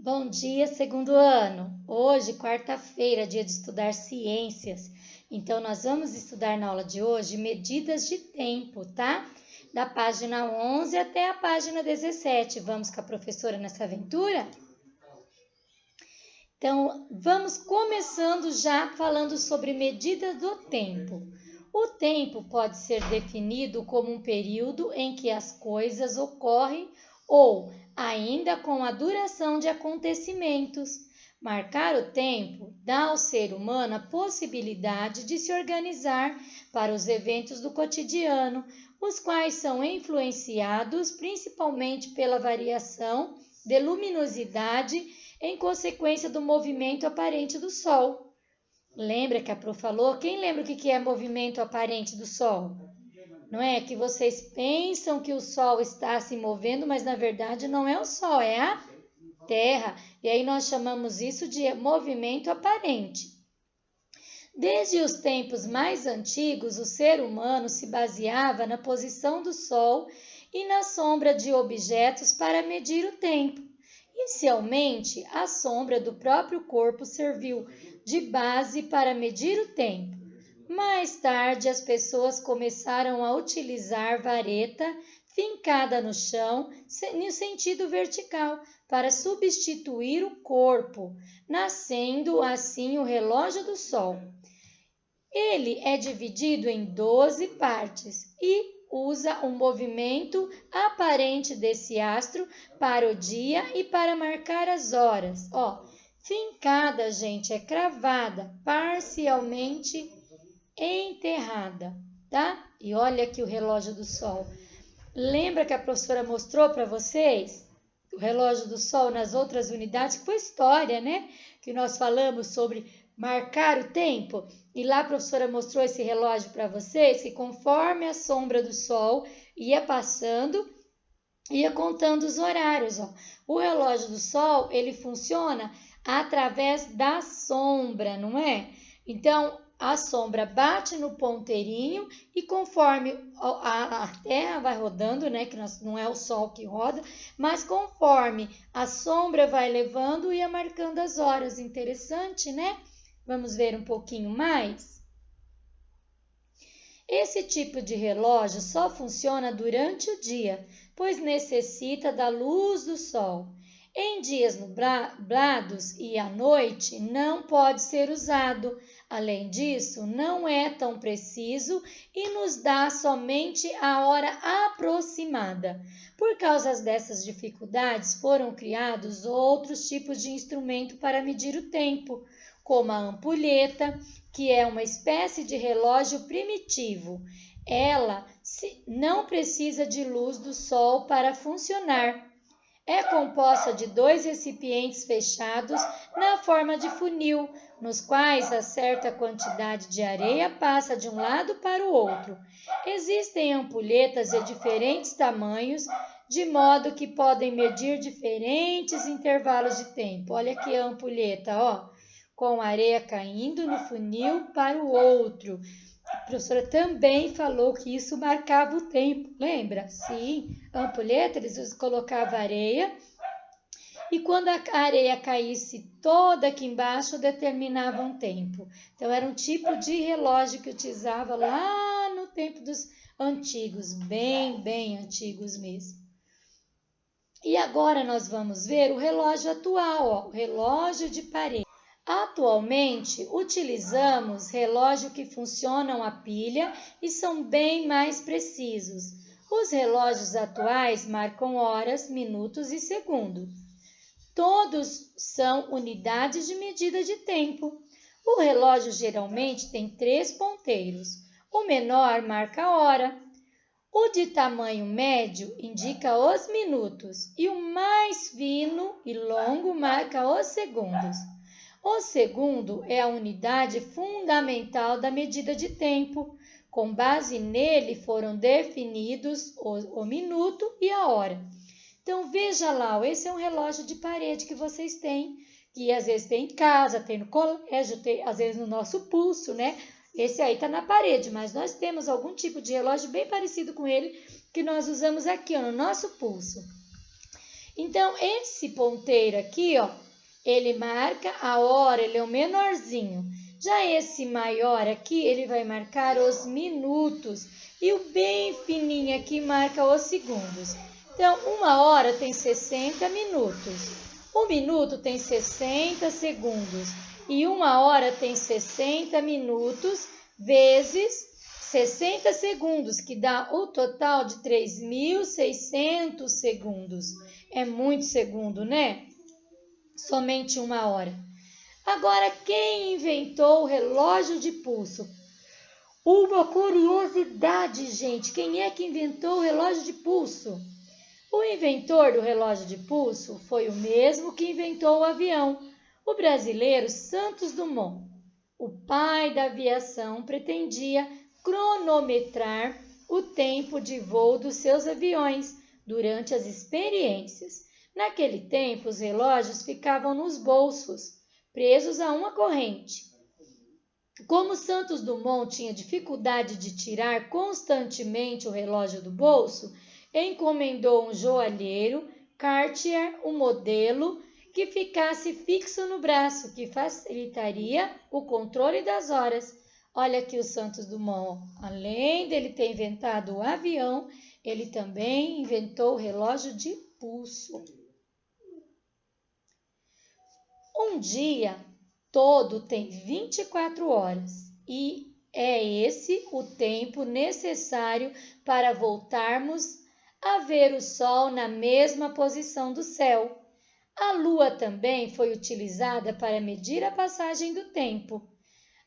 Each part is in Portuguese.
Bom dia, segundo ano. Hoje, quarta-feira, dia de estudar ciências. Então, nós vamos estudar na aula de hoje medidas de tempo, tá? Da página 11 até a página 17. Vamos com a professora nessa aventura? Então, vamos começando já falando sobre medidas do tempo. O tempo pode ser definido como um período em que as coisas ocorrem ou ainda com a duração de acontecimentos. Marcar o tempo dá ao ser humano a possibilidade de se organizar para os eventos do cotidiano, os quais são influenciados principalmente pela variação de luminosidade em consequência do movimento aparente do Sol. Lembra que a Pro falou? Quem lembra o que é movimento aparente do Sol? Não é que vocês pensam que o Sol está se movendo, mas na verdade não é o Sol, é a Terra. E aí nós chamamos isso de movimento aparente. Desde os tempos mais antigos, o ser humano se baseava na posição do Sol e na sombra de objetos para medir o tempo. Inicialmente, a sombra do próprio corpo serviu de base para medir o tempo. Mais tarde, as pessoas começaram a utilizar vareta fincada no chão no sentido vertical para substituir o corpo, nascendo assim o relógio do Sol. Ele é dividido em 12 partes e usa o movimento aparente desse astro para o dia e para marcar as horas. Fincada, gente, é cravada, parcialmente enterrada, tá? E olha aqui o relógio do Sol. Lembra que a professora mostrou para vocês o relógio do Sol nas outras unidades? Que foi história, né? Que nós falamos sobre marcar o tempo. E lá a professora mostrou esse relógio para vocês, que conforme a sombra do Sol ia passando, ia contando os horários. O relógio do Sol, ele funciona através da sombra, não é? Então, a sombra bate no ponteirinho e conforme a Terra vai rodando, né, que não é o Sol que roda, mas conforme a sombra vai levando, ia marcando as horas. Interessante, né? Vamos ver um pouquinho mais? Esse tipo de relógio só funciona durante o dia, pois necessita da luz do sol. Em dias nublados e à noite não pode ser usado. Além disso, não é tão preciso e nos dá somente a hora aproximada. Por causa dessas dificuldades, foram criados outros tipos de instrumento para medir o tempo, como a ampulheta, que é uma espécie de relógio primitivo. Ela não precisa de luz do sol para funcionar. É composta de 2 recipientes fechados na forma de funil, nos quais a certa quantidade de areia passa de um lado para o outro. Existem ampulhetas de diferentes tamanhos, de modo que podem medir diferentes intervalos de tempo. Olha aqui a ampulheta, com areia caindo no funil para o outro. A professora também falou que isso marcava o tempo, lembra? Sim, a ampulheta, eles colocavam areia e quando a areia caísse toda aqui embaixo, determinava um tempo. Então, era um tipo de relógio que utilizava lá no tempo dos antigos, bem antigos mesmo. E agora nós vamos ver o relógio atual, o relógio de parede. Atualmente, utilizamos relógios que funcionam a pilha e são bem mais precisos. Os relógios atuais marcam horas, minutos e segundos. Todos são unidades de medida de tempo. O relógio geralmente tem 3 ponteiros. O menor marca a hora. O de tamanho médio indica os minutos e o mais fino e longo marca os segundos. O segundo é a unidade fundamental da medida de tempo. Com base nele foram definidos o minuto e a hora. Então, veja lá, esse é um relógio de parede que vocês têm, que às vezes tem em casa, tem no colégio, tem às vezes no nosso pulso, né? Esse aí está na parede, mas nós temos algum tipo de relógio bem parecido com ele que nós usamos aqui, no nosso pulso. Então, esse ponteiro aqui, ó, ele marca a hora, ele é o menorzinho. Já esse maior aqui, ele vai marcar os minutos. E o bem fininho aqui marca os segundos. Então, 1 hora tem 60 minutos. 1 minuto tem 60 segundos. E 1 hora tem 60 minutos vezes 60 segundos, que dá o total de 3.600 segundos. É muito segundo, né? Somente 1 hora. Agora, quem inventou o relógio de pulso? Uma curiosidade, gente. Quem é que inventou o relógio de pulso? O inventor do relógio de pulso foi o mesmo que inventou o avião, o brasileiro Santos Dumont. O pai da aviação pretendia cronometrar o tempo de voo dos seus aviões durante as experiências. Naquele tempo, os relógios ficavam nos bolsos, presos a uma corrente. Como Santos Dumont tinha dificuldade de tirar constantemente o relógio do bolso, encomendou um joalheiro Cartier um modelo que ficasse fixo no braço, que facilitaria o controle das horas. Olha aqui o Santos Dumont, além dele ter inventado o avião, ele também inventou o relógio de pulso. Um dia todo tem 24 horas e é esse o tempo necessário para voltarmos a ver o Sol na mesma posição do céu. A Lua também foi utilizada para medir a passagem do tempo.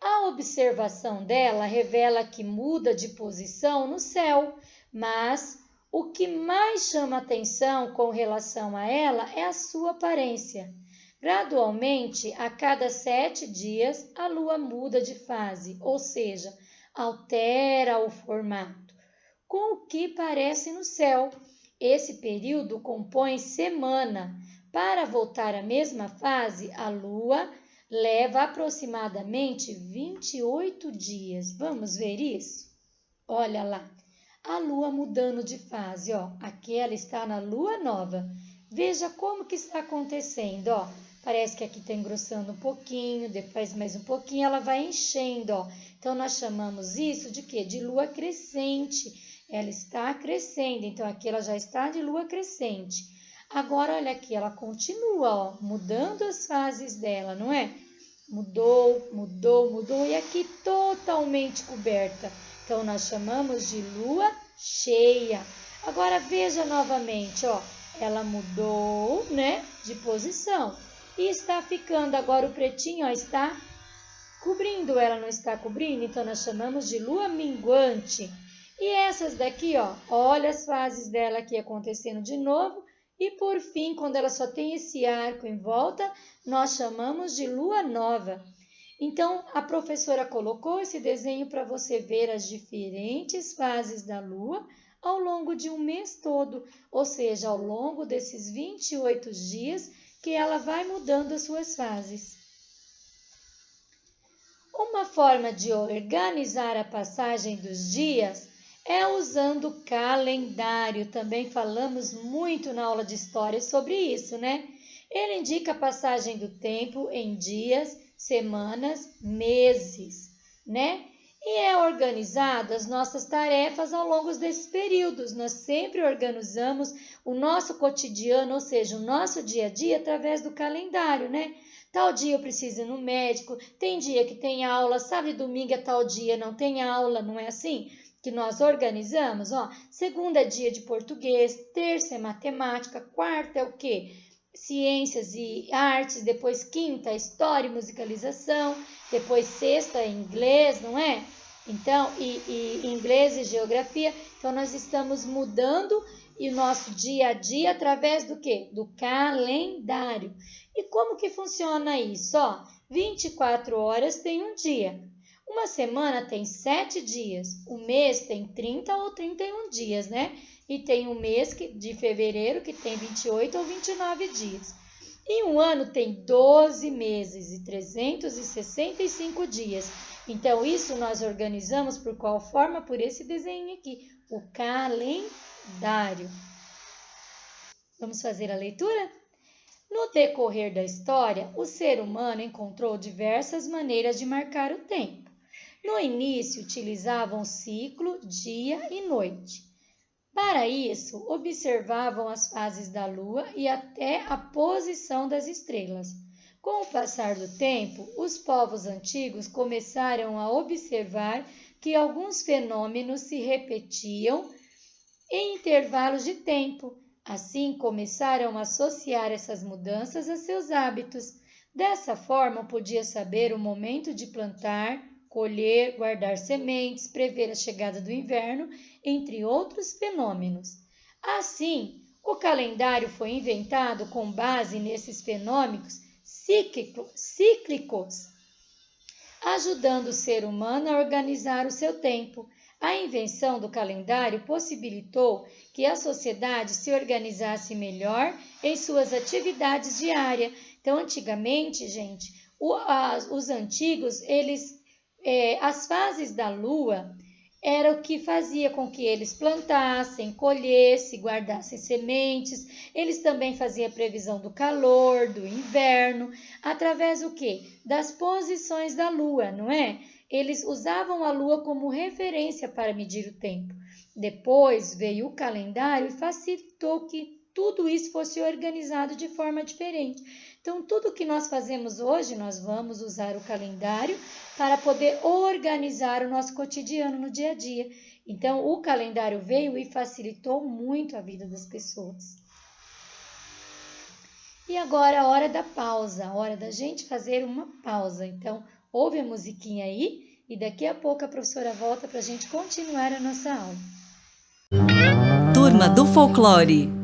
A observação dela revela que muda de posição no céu, mas o que mais chama atenção com relação a ela é a sua aparência. Gradualmente, a cada 7 dias, a Lua muda de fase, ou seja, altera o formato, com o que parece no céu. Esse período compõe semana. Para voltar à mesma fase, a Lua leva aproximadamente 28 dias. Vamos ver isso? Olha lá, a Lua mudando de fase, ó. Aqui ela está na Lua nova. Veja como que está acontecendo, ó. Parece que aqui está engrossando um pouquinho, depois mais um pouquinho, ela vai enchendo, ó. Então, nós chamamos isso de quê? De lua crescente. Ela está crescendo, então aqui ela já está de lua crescente. Agora, olha aqui, ela continua, ó, mudando as fases dela, não é? Mudou, mudou, mudou, e aqui totalmente coberta. Então, nós chamamos de lua cheia. Agora, veja novamente, ó, ela mudou, né, de posição. E está ficando agora o pretinho, ó, está cobrindo, ela não está cobrindo, então nós chamamos de lua minguante. E essas daqui, ó, olha as fases dela aqui acontecendo de novo. E por fim, quando ela só tem esse arco em volta, nós chamamos de lua nova. Então, a professora colocou esse desenho para você ver as diferentes fases da lua ao longo de um mês todo, ou seja, ao longo desses 28 dias que ela vai mudando as suas fases. Uma forma de organizar a passagem dos dias é usando o calendário. Também falamos muito na aula de história sobre isso, né? Ele indica a passagem do tempo em dias, semanas, meses, né? E é organizado as nossas tarefas ao longo desses períodos. Nós sempre organizamos o nosso cotidiano, ou seja, o nosso dia a dia através do calendário, né? Tal dia eu preciso ir no médico, tem dia que tem aula, sábado e domingo é tal dia, não tem aula, não é assim que nós organizamos? Ó, segunda é dia de português, terça é matemática, quarta é o quê? Ciências e artes, depois quinta, história e musicalização, depois sexta é inglês, não é? Então, e inglês e geografia. Então, nós estamos mudando o nosso dia a dia através do quê? Do calendário. E como que funciona isso? Ó, 24 horas tem um dia. Uma semana tem 7 dias. O mês tem 30 ou 31 dias, né? E tem um mês de fevereiro que tem 28 ou 29 dias. E um ano tem 12 meses e 365 dias. Então, isso nós organizamos por qual forma? Por esse desenho aqui, o calendário. Vamos fazer a leitura? No decorrer da história, o ser humano encontrou diversas maneiras de marcar o tempo. No início, utilizavam o ciclo dia e noite. Para isso, observavam as fases da lua e até a posição das estrelas. Com o passar do tempo, os povos antigos começaram a observar que alguns fenômenos se repetiam em intervalos de tempo. Assim, começaram a associar essas mudanças a seus hábitos. Dessa forma, podia saber o momento de plantar, colher, guardar sementes, prever a chegada do inverno, entre outros fenômenos. Assim, o calendário foi inventado com base nesses fenômenos cíclicos, ajudando o ser humano a organizar o seu tempo. A invenção do calendário possibilitou que a sociedade se organizasse melhor em suas atividades diárias. Então, antigamente, gente, os antigos, as fases da lua era o que fazia com que eles plantassem, colhessem, guardassem sementes. Eles também faziam a previsão do calor, do inverno, através do quê? Das posições da lua, não é? Eles usavam a lua como referência para medir o tempo. Depois veio o calendário e facilitou que tudo isso fosse organizado de forma diferente. Então, tudo que nós fazemos hoje, nós vamos usar o calendário para poder organizar o nosso cotidiano no dia a dia. Então, o calendário veio e facilitou muito a vida das pessoas. E agora a hora da pausa, a hora da gente fazer uma pausa. Então, ouve a musiquinha aí e daqui a pouco a professora volta para a gente continuar a nossa aula. Turma do Folclore.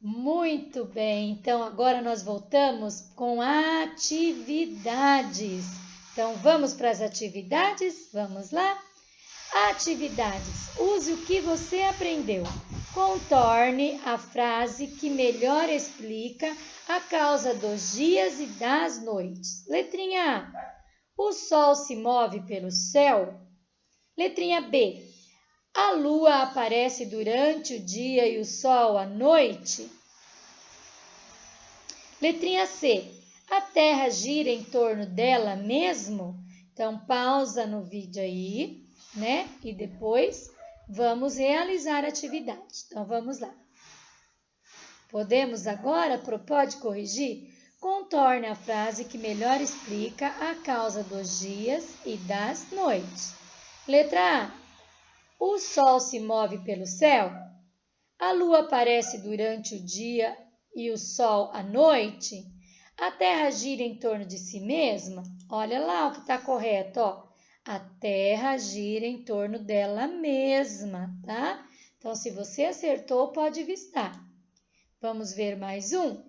Muito bem, então agora nós voltamos com atividades. Então vamos para as atividades? Vamos lá? Atividades. Use o que você aprendeu. Contorne a frase que melhor explica a causa dos dias e das noites. Letrinha A. O sol se move pelo céu. Letrinha B. A lua aparece durante o dia e o sol à noite. Letrinha C. A Terra gira em torno dela mesmo? Então, pausa no vídeo aí, né? E depois vamos realizar a atividade. Então, vamos lá. Podemos agora, pode corrigir? Contorne a frase que melhor explica a causa dos dias e das noites. Letra A. O sol se move pelo céu? A lua aparece durante o dia e o sol à noite? A Terra gira em torno de si mesma? Olha lá o que está correto, ó. A Terra gira em torno dela mesma, tá? Então, se você acertou, pode vistar. Vamos ver mais um?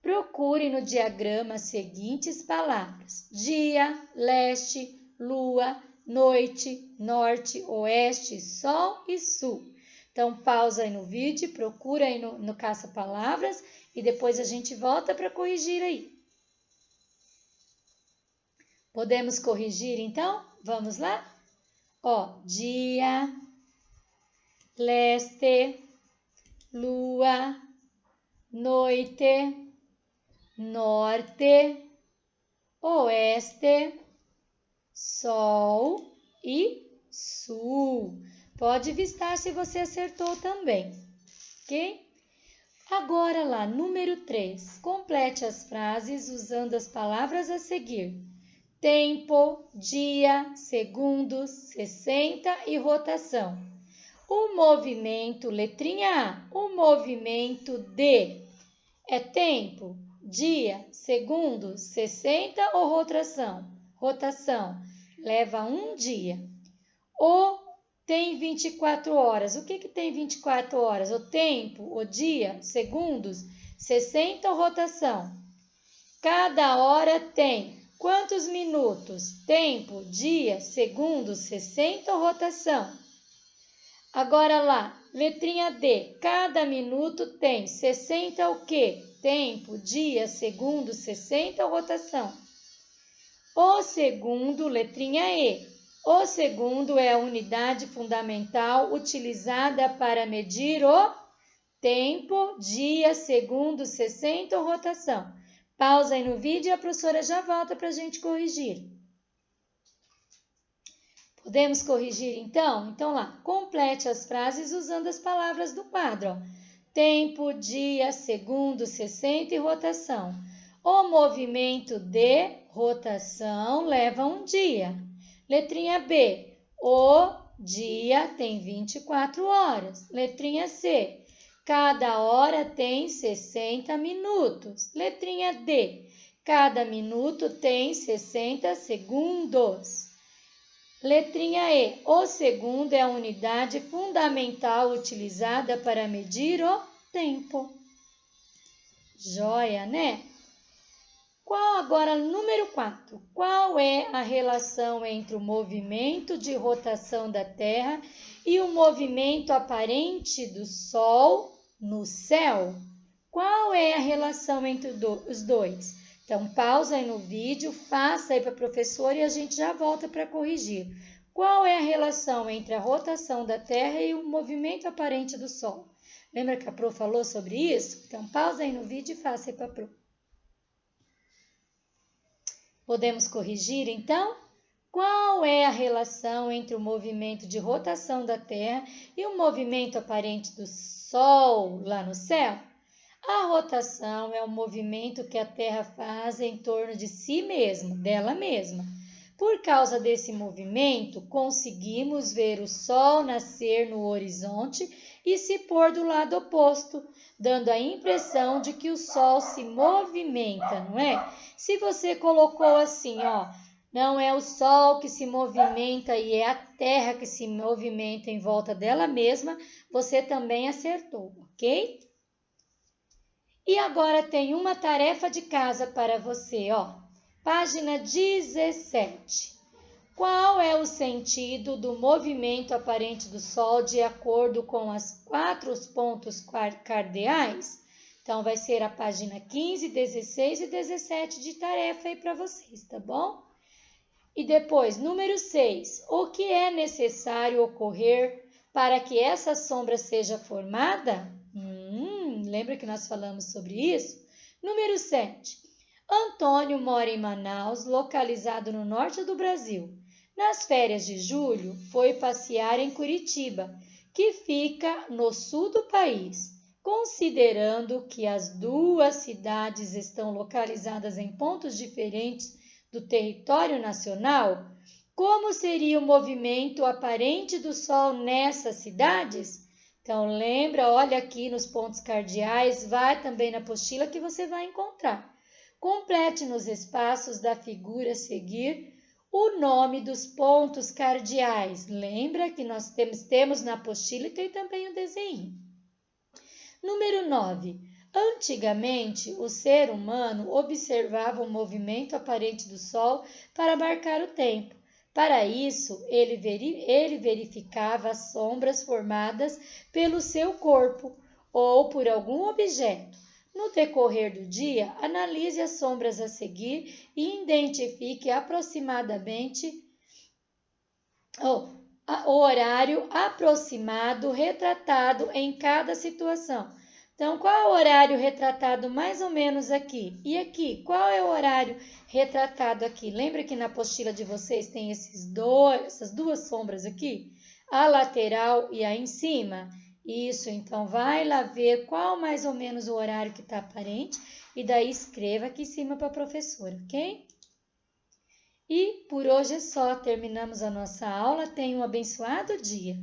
Procure no diagrama as seguintes palavras: dia, leste, lua, noite, norte, oeste, sol e sul. Então, pausa aí no vídeo, procura aí no caça-palavras e depois a gente volta para corrigir aí. Podemos corrigir, então? Vamos lá? Ó, dia, leste, lua, noite, norte, oeste, sol e sul. Pode vistar se você acertou também, ok? Agora lá, número 3. Complete as frases usando as palavras a seguir: tempo, dia, segundos, 60 e rotação. O movimento, letrinha A, o movimento de é tempo, dia, segundos, 60 ou rotação? Rotação, leva um dia. O tem 24 horas. O que tem 24 horas? O tempo, o dia, segundos, 60 ou rotação? Cada hora tem quantos minutos? Tempo, dia, segundos, 60 ou rotação? Agora lá, letrinha D. Cada minuto tem 60 o quê? Tempo, dia, segundo, 60 ou rotação? O segundo, letrinha E. O segundo é a unidade fundamental utilizada para medir o tempo, dia, segundo, 60 ou rotação. Pausa aí no vídeo e a professora já volta para a gente corrigir. Podemos corrigir então? Então lá, complete as frases usando as palavras do quadro. Ó. Tempo, dia, segundo, 60 e rotação. O movimento de rotação leva um dia. Letrinha B, o dia tem 24 horas. Letrinha C, cada hora tem 60 minutos. Letrinha D, cada minuto tem 60 segundos. Letrinha E. O segundo é a unidade fundamental utilizada para medir o tempo. Joia, né? Qual agora, número 4. Qual é a relação entre o movimento de rotação da Terra e o movimento aparente do Sol no céu? Qual é a relação entre os dois? Então, pausa aí no vídeo, faça aí para a professora e a gente já volta para corrigir. Qual é a relação entre a rotação da Terra e o movimento aparente do Sol? Lembra que a Pro falou sobre isso? Então, pausa aí no vídeo e faça aí para a Pro. Podemos corrigir, então? Qual é a relação entre o movimento de rotação da Terra e o movimento aparente do Sol lá no céu? A rotação é o movimento que a Terra faz em torno de si mesma, dela mesma. Por causa desse movimento, conseguimos ver o Sol nascer no horizonte e se pôr do lado oposto, dando a impressão de que o Sol se movimenta, não é? Se você colocou assim, ó, não é o Sol que se movimenta e é a Terra que se movimenta em volta dela mesma, você também acertou, ok? E agora tem uma tarefa de casa para você, ó. Página 17. Qual é o sentido do movimento aparente do Sol de acordo com os 4 pontos cardeais? Então, vai ser a página 15, 16 e 17 de tarefa aí para vocês, tá bom? E depois, número 6. O que é necessário ocorrer para que essa sombra seja formada? Lembra que nós falamos sobre isso? Número 7. Antônio mora em Manaus, localizado no norte do Brasil. Nas férias de julho, foi passear em Curitiba, que fica no sul do país. Considerando que as duas cidades estão localizadas em pontos diferentes do território nacional, como seria o movimento aparente do Sol nessas cidades? Então, lembra, olha aqui nos pontos cardeais, vai também na apostila que você vai encontrar. Complete nos espaços da figura a seguir o nome dos pontos cardeais. Lembra que nós temos na apostila e tem também o desenho. Número 9. Antigamente, o ser humano observava o movimento aparente do Sol para marcar o tempo. Para isso, ele verificava as sombras formadas pelo seu corpo ou por algum objeto. No decorrer do dia, analise as sombras a seguir e identifique aproximadamente o horário aproximado retratado em cada situação. Então, qual é o horário retratado mais ou menos aqui? E aqui, qual é o horário retratado aqui? Lembra que na apostila de vocês tem essas duas sombras aqui? A lateral e a em cima? Isso, então vai lá ver qual mais ou menos o horário que está aparente e daí escreva aqui em cima para a professora, ok? E por hoje é só, terminamos a nossa aula. Tenha um abençoado dia.